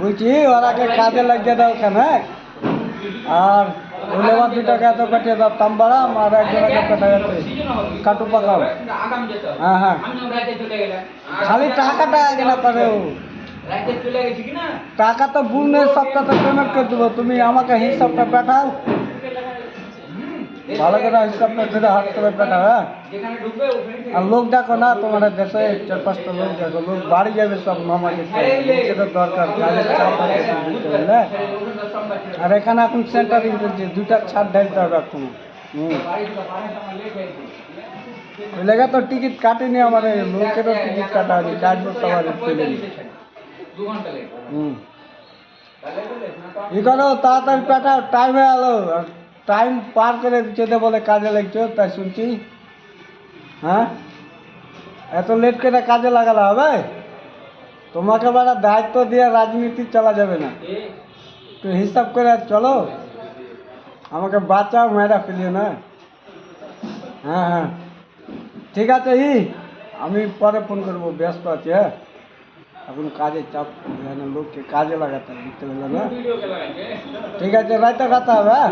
বলছি ওরাকে কাজে লাগিয়ে দাও কেন? আর লেবার 2 টাকা এত কাটিয়ে দাও তাম্বারাম, আর একজনকে পেটা যাচ্ছে কাটু পাকাও। হ্যাঁ হ্যাঁ, খালি টাকাটা আগে না পারে। টাকা তো বুনের সপ্তাহে পেমেন্ট করে দেবো, তুমি আমাকে হিসাবটা পাঠাও, ভালো করে হিসাবটা ধরে হাত করে পাঠাও। হ্যাঁ, আর লোক দেখো না, তোমার দেশে 4-5টা লোক দেখো, লোক বাড়ি যাবে সব মামা যেতে, লোকের দরকার, কাজের চাপ আছে বুঝতে পারলে। আর এখানে এখন সেন্টারিং চলছে, 2টা ছাড় ঢালতে হবে এখন। ওই লেগে তো টিকিট কাটেনি আমার, লোকেরও টিকিট কাটা আছে, 4 বছর সবার পেলে। ই করো, তাড়াতাড়ি পাঠাও, টাইম হয়ে গেলো। টাইম পার করে যেতে বলে কাজে লাগছো, তাই শুনছি। হ্যাঁ, এত লেট করে কাজে লাগালে হবে? তোমাকে বড় দায়িত্ব দিয়ে রাজনীতি চালা যাবে না, একটু হিসাব করে চলো, আমাকে বাঁচাও, মেয়েরা ফেলিও না। হ্যাঁ হ্যাঁ, ঠিক আছে, আমি পরে ফোন করবো, ব্যস্ত আছি। হ্যাঁ, এখন কাজের চাপ, লোককে কাজে লাগাতে বুঝতে পারলাম না। ঠিক আছে, রাইতে কথা হবে। হ্যাঁ।